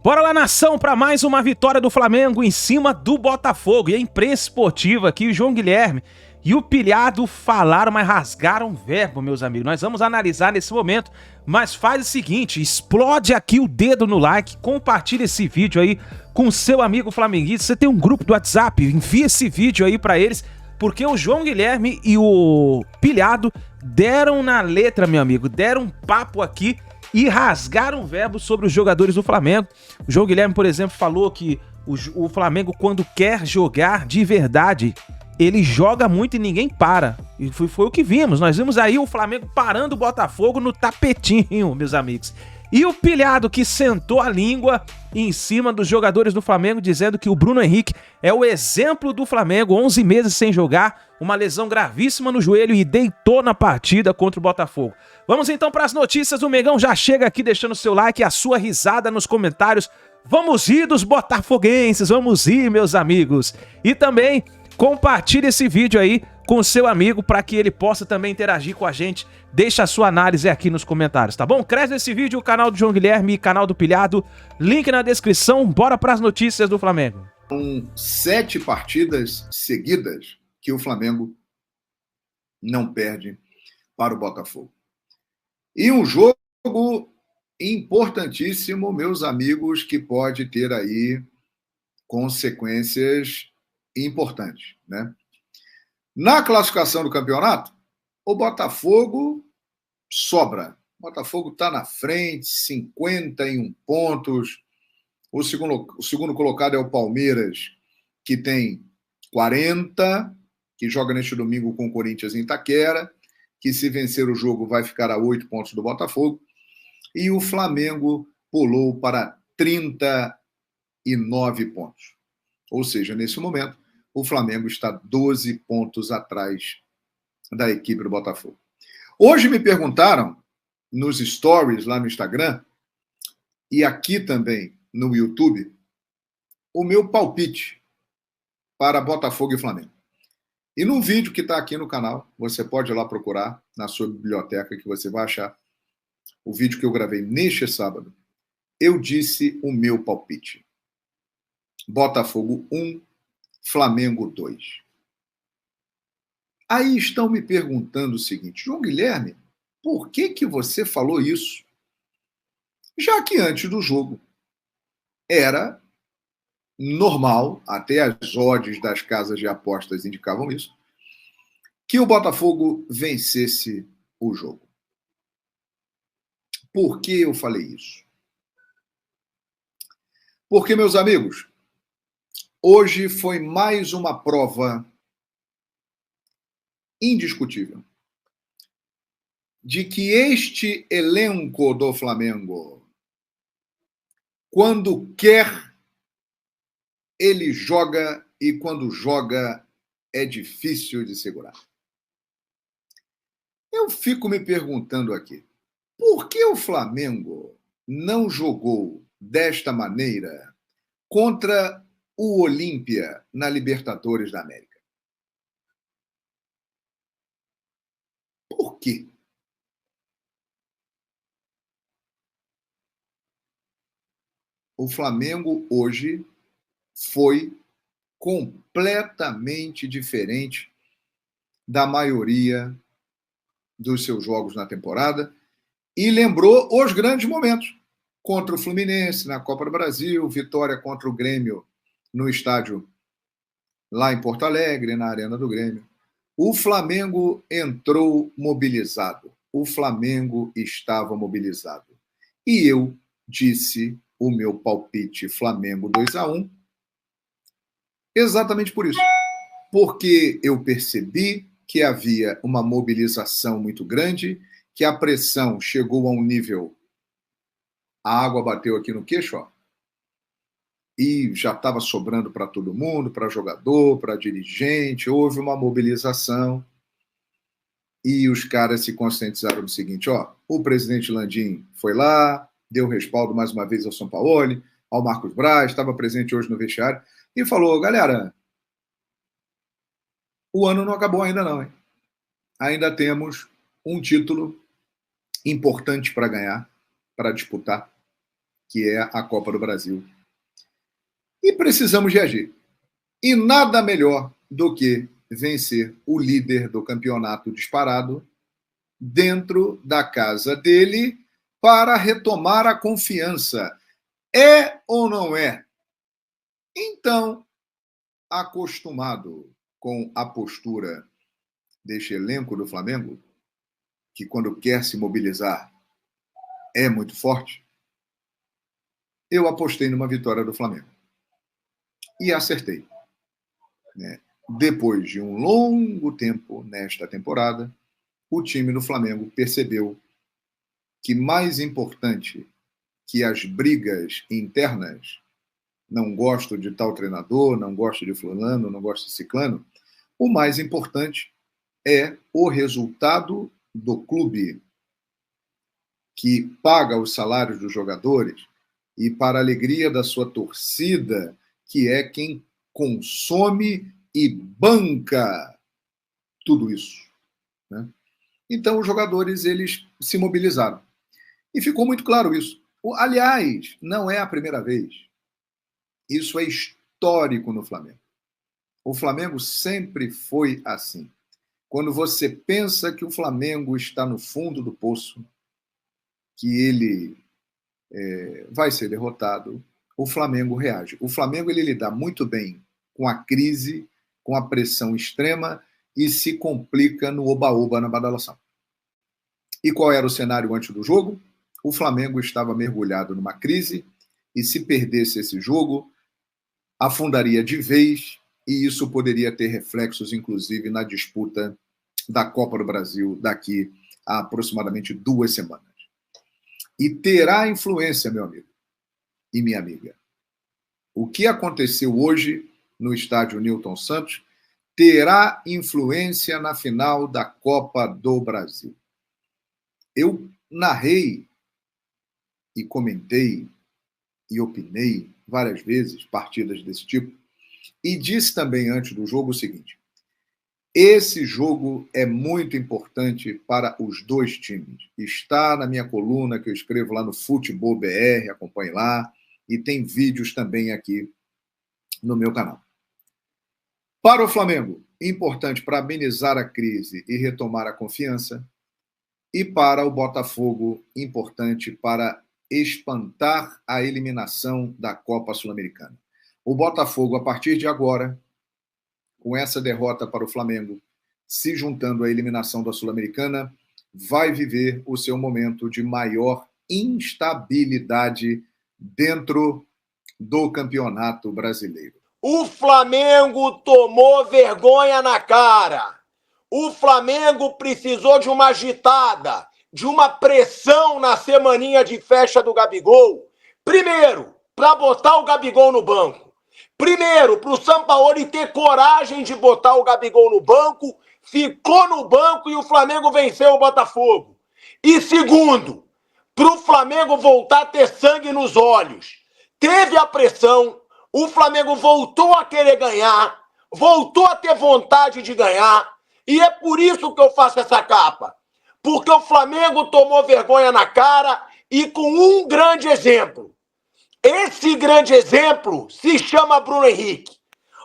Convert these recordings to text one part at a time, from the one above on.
Bora lá, nação, para mais uma vitória do Flamengo em cima do Botafogo. E a imprensa esportiva aqui, o João Guilherme e o Pilhado falaram, mas rasgaram verbo, meus amigos. Nós vamos analisar nesse momento, mas faz o seguinte, explode aqui o dedo no like, compartilha esse vídeo aí com seu amigo flamenguista. Você tem um grupo do WhatsApp, envia esse vídeo aí para eles, porque o João Guilherme e o Pilhado deram na letra, meu amigo, deram um papo aqui e rasgaram verbos sobre os jogadores do Flamengo. O João Guilherme, por exemplo, falou que o Flamengo, quando quer jogar de verdade, ele joga muito e ninguém para. E foi o que vimos. Nós vimos aí o Flamengo parando o Botafogo no tapetinho, meus amigos. E o Pilhado, que sentou a língua em cima dos jogadores do Flamengo, dizendo que o Bruno Henrique é o exemplo do Flamengo, 11 meses sem jogar, uma lesão gravíssima no joelho e deitou na partida contra o Botafogo. Vamos então para as notícias. O Megão já chega aqui deixando seu like e a sua risada nos comentários. Vamos rir dos botafoguenses, vamos rir, meus amigos. E também compartilhe esse vídeo aí com o seu amigo para que ele possa também interagir com a gente. Deixa a sua análise aqui nos comentários, tá bom? Cresce nesse vídeo o canal do João Guilherme e canal do Pilhado. Link na descrição. Bora para as notícias do Flamengo. São 7 partidas seguidas que o Flamengo não perde para o Botafogo. E um jogo importantíssimo, meus amigos, que pode ter aí consequências importantes, né? Na classificação do campeonato, o Botafogo sobra. O Botafogo está na frente, 51 pontos. O segundo colocado é o Palmeiras, que tem 40, que joga neste domingo com o Corinthians em Itaquera, que se vencer o jogo vai ficar a 8 pontos do Botafogo. E o Flamengo pulou para 39 pontos. Ou seja, nesse momento, o Flamengo está 12 pontos atrás da equipe do Botafogo. Hoje me perguntaram nos stories lá no Instagram e aqui também no YouTube o meu palpite para Botafogo e Flamengo. E num vídeo que está aqui no canal, você pode ir lá procurar na sua biblioteca que você vai achar o vídeo que eu gravei neste sábado. Eu disse o meu palpite. Botafogo 1, Flamengo 2. Aí estão me perguntando o seguinte: João Guilherme, por que você falou isso? Já que antes do jogo era normal, até as odds das casas de apostas indicavam isso, que o Botafogo vencesse o jogo. Por que eu falei isso? Porque, meus amigos, hoje foi mais uma prova indiscutível de que este elenco do Flamengo, quando quer, ele joga, e quando joga é difícil de segurar. Eu fico me perguntando aqui, por que o Flamengo não jogou desta maneira contra o Olímpia na Libertadores da América? Por quê? O Flamengo hoje foi completamente diferente da maioria dos seus jogos na temporada e lembrou os grandes momentos. Contra o Fluminense na Copa do Brasil, vitória contra o Grêmio no estádio lá em Porto Alegre, na Arena do Grêmio. O Flamengo entrou mobilizado. O Flamengo estava mobilizado. E eu disse o meu palpite Flamengo 2-1 exatamente por isso. Porque eu percebi que havia uma mobilização muito grande, que a pressão chegou a um nível... A água bateu aqui no queixo, ó, e já estava sobrando para todo mundo, para jogador, para dirigente. Houve uma mobilização e os caras se conscientizaram do seguinte: ó, o presidente Landim foi lá, deu respaldo mais uma vez ao Sampaoli, ao Marcos Braz, estava presente hoje no vestiário e falou: galera, o ano não acabou ainda não, hein? Ainda temos um título importante para ganhar, para disputar. que é a Copa do Brasil. E precisamos de agir. E nada melhor do que vencer o líder do campeonato disparado dentro da casa dele para retomar a confiança. É ou não é? Então, acostumado com a postura deste elenco do Flamengo, que quando quer se mobilizar é muito forte, eu apostei numa vitória do Flamengo. E acertei. Depois de um longo tempo nesta temporada, o time do Flamengo percebeu que mais importante que as brigas internas, não gosto de tal treinador, não gosto de fulano, não gosto de ciclano, o mais importante é o resultado do clube, que paga os salários dos jogadores e, para a alegria da sua torcida, que é quem consome e banca tudo isso, né? Então, os jogadores, eles se mobilizaram. E ficou muito claro isso. Aliás, não é a primeira vez. Isso é histórico no Flamengo. O Flamengo sempre foi assim. Quando você pensa que o Flamengo está no fundo do poço, que ele vai ser derrotado, o Flamengo reage. O Flamengo, ele lida muito bem com a crise, com a pressão extrema e se complica no oba-oba, na badalação. E qual era o cenário antes do jogo? O Flamengo estava mergulhado numa crise e, se perdesse esse jogo, afundaria de vez, e isso poderia ter reflexos, inclusive, na disputa da Copa do Brasil daqui a aproximadamente 2 semanas. E terá influência, meu amigo e minha amiga. O que aconteceu hoje no estádio Newton Santos terá influência na final da Copa do Brasil. Eu narrei e comentei e opinei várias vezes partidas desse tipo e disse também antes do jogo o seguinte: esse jogo é muito importante para os dois times. Está na minha coluna que eu escrevo lá no Futebol BR, acompanhe lá, e tem vídeos também aqui no meu canal. Para o Flamengo, importante para amenizar a crise e retomar a confiança, e para o Botafogo, importante para espantar a eliminação da Copa Sul-Americana. O Botafogo, a partir de agora, com essa derrota para o Flamengo, se juntando à eliminação da Sul-Americana, vai viver o seu momento de maior instabilidade dentro do Campeonato Brasileiro. O Flamengo tomou vergonha na cara. O Flamengo precisou de uma agitada, de uma pressão na semaninha de festa do Gabigol. Primeiro, para botar o Gabigol no banco. Primeiro, para o Sampaoli ter coragem de botar o Gabigol no banco, ficou no banco e o Flamengo venceu o Botafogo. E segundo, para o Flamengo voltar a ter sangue nos olhos. Teve a pressão, o Flamengo voltou a querer ganhar, voltou a ter vontade de ganhar, e é por isso que eu faço essa capa. Porque o Flamengo tomou vergonha na cara e com um grande exemplo. Esse grande exemplo se chama Bruno Henrique.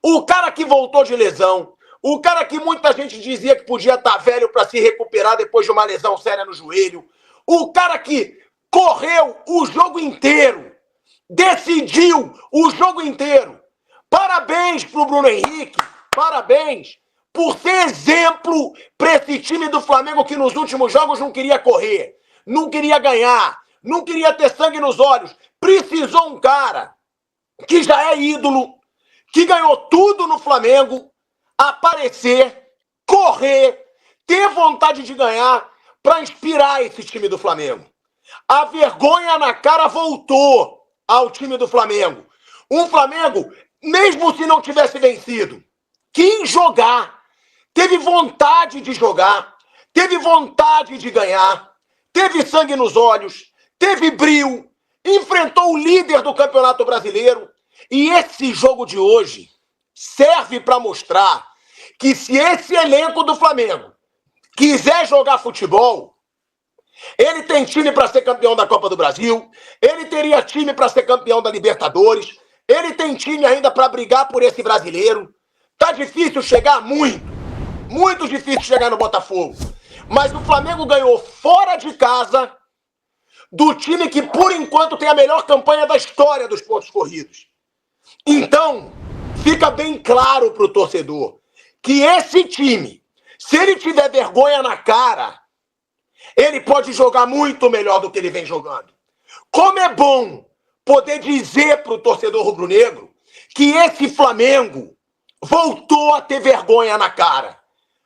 O cara que voltou de lesão, o cara que muita gente dizia que podia estar velho para se recuperar depois de uma lesão séria no joelho, o cara que correu o jogo inteiro, decidiu o jogo inteiro. Parabéns pro Bruno Henrique, parabéns por ser exemplo para esse time do Flamengo que nos últimos jogos não queria correr, não queria ganhar, não queria ter sangue nos olhos. Precisou um cara que já é ídolo, que ganhou tudo no Flamengo, aparecer, correr, ter vontade de ganhar para inspirar esse time do Flamengo. A vergonha na cara voltou ao time do Flamengo. Um Flamengo, mesmo se não tivesse vencido, quis jogar, teve vontade de jogar, teve vontade de ganhar, teve sangue nos olhos, teve brio, enfrentou o líder do Campeonato Brasileiro. E esse jogo de hoje serve para mostrar que se esse elenco do Flamengo quiser jogar futebol, Ele tem time para ser campeão da Copa do Brasil, ele teria time para ser campeão da Libertadores, ele tem time ainda para brigar por esse brasileiro. Tá difícil chegar? Muito difícil chegar no Botafogo. Mas o Flamengo ganhou fora de casa do time que, por enquanto, tem a melhor campanha da história dos pontos corridos. Então, fica bem claro pro torcedor que esse time, se ele tiver vergonha na cara, ele pode jogar muito melhor do que ele vem jogando. Como é bom poder dizer pro torcedor rubro-negro que esse Flamengo voltou a ter vergonha na cara.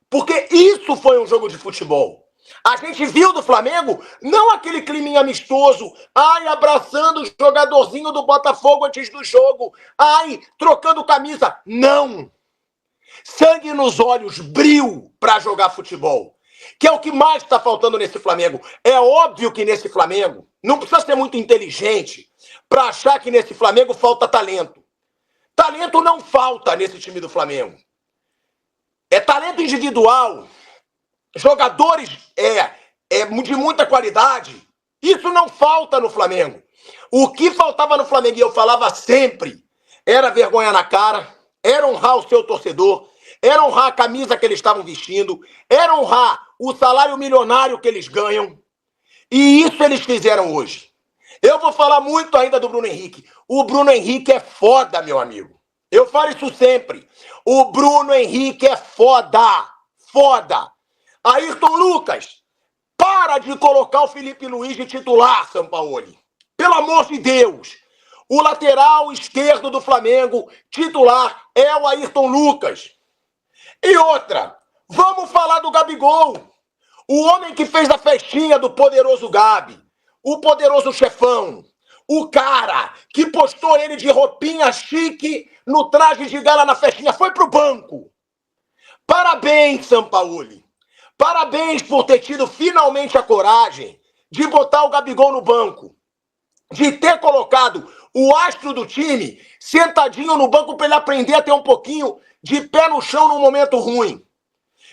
Porque isso foi um jogo de futebol. A gente viu do Flamengo, não aquele climinha amistoso, ai, abraçando o jogadorzinho do Botafogo antes do jogo, ai, trocando camisa. Não! Sangue nos olhos, brio para jogar futebol. Que é o que mais está faltando nesse Flamengo. É óbvio que nesse Flamengo, não precisa ser muito inteligente para achar que nesse Flamengo falta talento. Talento não falta nesse time do Flamengo. É talento individual. Jogadores de muita qualidade. Isso não falta no Flamengo. O que faltava no Flamengo, e eu falava sempre, era vergonha na cara, era honrar o seu torcedor, era honrar a camisa que eles estavam vestindo, era honrar o salário milionário que eles ganham. E isso eles fizeram hoje. Eu vou falar muito ainda do Bruno Henrique. O Bruno Henrique é foda, meu amigo. Eu falo isso sempre. O Bruno Henrique é foda. Foda. Ayrton Lucas, para de colocar o Felipe Luiz de titular, Sampaoli. Pelo amor de Deus. O lateral esquerdo do Flamengo, titular, é o Ayrton Lucas. E outra, vamos falar do Gabigol. O homem que fez a festinha do poderoso Gabi. O poderoso chefão. O cara que postou ele de roupinha chique no traje de gala na festinha. Foi pro banco. Parabéns, Sampaoli. Parabéns por ter tido finalmente a coragem de botar o Gabigol no banco. De ter colocado o astro do time sentadinho no banco para ele aprender a ter um pouquinho de pé no chão num momento ruim.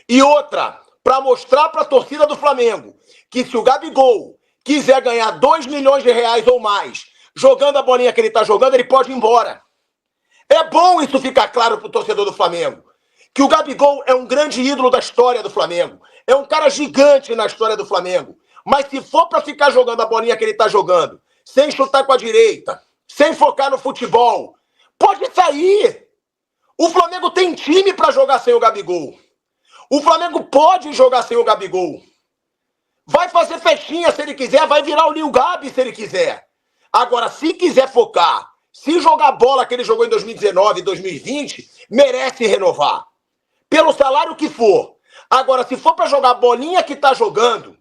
E outra, para mostrar para a torcida do Flamengo que se o Gabigol quiser ganhar 2 milhões de reais ou mais jogando a bolinha que ele está jogando, ele pode ir embora. É bom isso ficar claro para o torcedor do Flamengo. Que o Gabigol é um grande ídolo da história do Flamengo. É um cara gigante na história do Flamengo. Mas se for para ficar jogando a bolinha que ele está jogando, sem chutar com a direita, sem focar no futebol, pode sair. O Flamengo tem time para jogar sem o Gabigol. O Flamengo pode jogar sem o Gabigol. Vai fazer festinha se ele quiser, vai virar o Lil Gabi se ele quiser. Agora, se quiser focar, se jogar bola que ele jogou em 2019 e 2020, merece renovar. Pelo salário que for. Agora, se for para jogar a bolinha que tá jogando,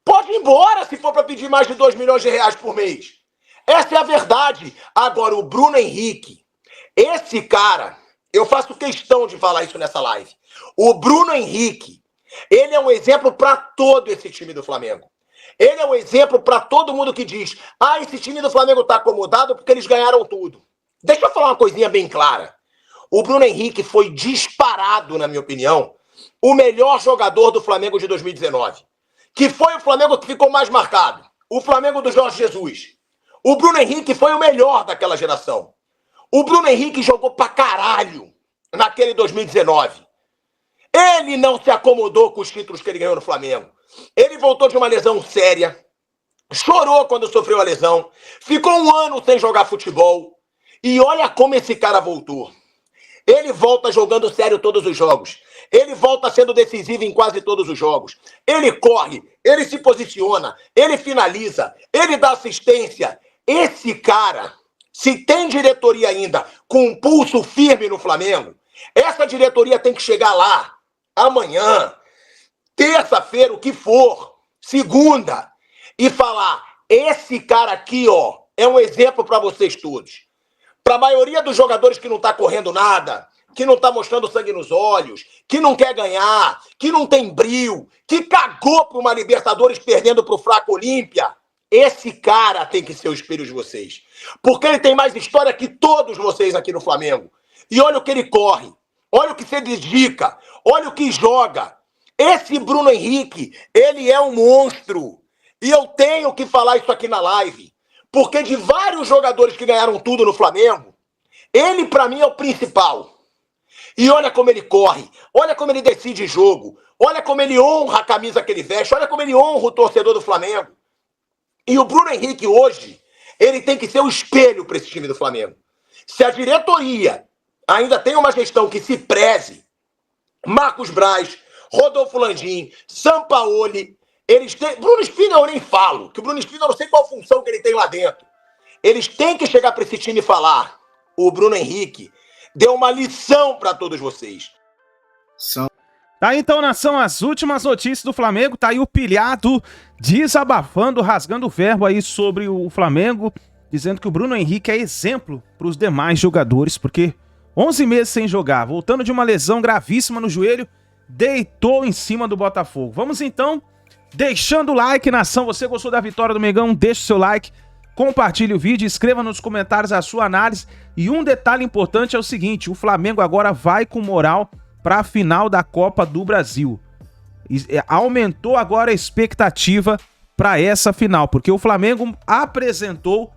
pode ir embora se for para pedir mais de 2 milhões de reais por mês. Essa é a verdade. Agora, o Bruno Henrique, esse cara, eu faço questão de falar isso nessa live. O Bruno Henrique, ele é um exemplo para todo esse time do Flamengo. Ele é um exemplo para todo mundo que diz: ah, esse time do Flamengo tá acomodado porque eles ganharam tudo. Deixa eu falar uma coisinha bem clara. O Bruno Henrique foi disparado, na minha opinião, o melhor jogador do Flamengo de 2019. Que foi o Flamengo que ficou mais marcado. O Flamengo do Jorge Jesus. O Bruno Henrique foi o melhor daquela geração. O Bruno Henrique jogou pra caralho naquele 2019. Ele não se acomodou com os títulos que ele ganhou no Flamengo. Ele voltou de uma lesão séria. Chorou quando sofreu a lesão. Ficou 1 ano sem jogar futebol. E olha como esse cara voltou. Ele volta jogando sério todos os jogos. Ele volta sendo decisivo em quase todos os jogos. Ele corre, ele se posiciona, ele finaliza, ele dá assistência. Esse cara, se tem diretoria ainda com um pulso firme no Flamengo, essa diretoria tem que chegar lá amanhã, terça-feira, o que for, segunda, e falar: esse cara aqui, ó, é um exemplo para vocês todos. Para a maioria dos jogadores que não tá correndo nada, que não tá mostrando sangue nos olhos, que não quer ganhar, que não tem brio, que cagou para uma Libertadores perdendo para o fraco Olímpia, esse cara tem que ser o espelho de vocês. Porque ele tem mais história que todos vocês aqui no Flamengo. E olha o que ele corre, olha o que se dedica, olha o que joga. Esse Bruno Henrique, ele é um monstro. E eu tenho que falar isso aqui na live, porque de vários jogadores que ganharam tudo no Flamengo, ele pra mim é o principal. E olha como ele corre, olha como ele decide jogo, olha como ele honra a camisa que ele veste, olha como ele honra o torcedor do Flamengo. E o Bruno Henrique hoje, ele tem que ser o espelho para esse time do Flamengo. Se a diretoria ainda tem uma gestão que se preze, Marcos Braz, Rodolfo Landim, Sampaoli, eles têm... Bruno Spina eu nem falo, que o Bruno Spina eu não sei qual função que ele tem lá dentro. Eles têm que chegar para esse time e falar: o Bruno Henrique deu uma lição para todos vocês. Tá, então, nação, as últimas notícias do Flamengo. Tá aí o pilhado desabafando, rasgando o verbo aí sobre o Flamengo, dizendo que o Bruno Henrique é exemplo para os demais jogadores, porque 11 meses sem jogar, voltando de uma lesão gravíssima no joelho, deitou em cima do Botafogo. Vamos então, deixando o like, nação. Você gostou da vitória do Mengão? Deixa o seu like, compartilhe o vídeo, escreva nos comentários a sua análise. E um detalhe importante é o seguinte: o Flamengo agora vai com moral para a final da Copa do Brasil. Aumentou agora a expectativa para essa final, porque o Flamengo apresentou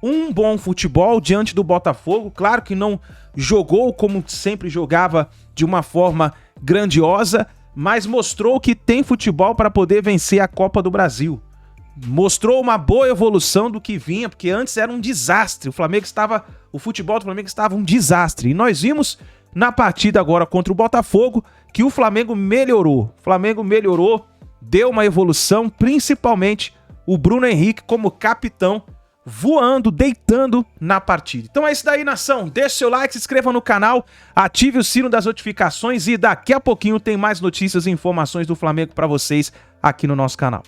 um bom futebol diante do Botafogo. Claro que não jogou como sempre jogava, de uma forma grandiosa, mas mostrou que tem futebol para poder vencer a Copa do Brasil. Mostrou uma boa evolução do que vinha, porque antes era um desastre. O futebol do Flamengo estava um desastre. E nós vimos na partida agora contra o Botafogo que o Flamengo melhorou. O Flamengo melhorou, deu uma evolução, principalmente o Bruno Henrique como capitão, voando, deitando na partida. Então é isso daí, nação. Deixe seu like, se inscreva no canal, ative o sino das notificações e daqui a pouquinho tem mais notícias e informações do Flamengo para vocês aqui no nosso canal.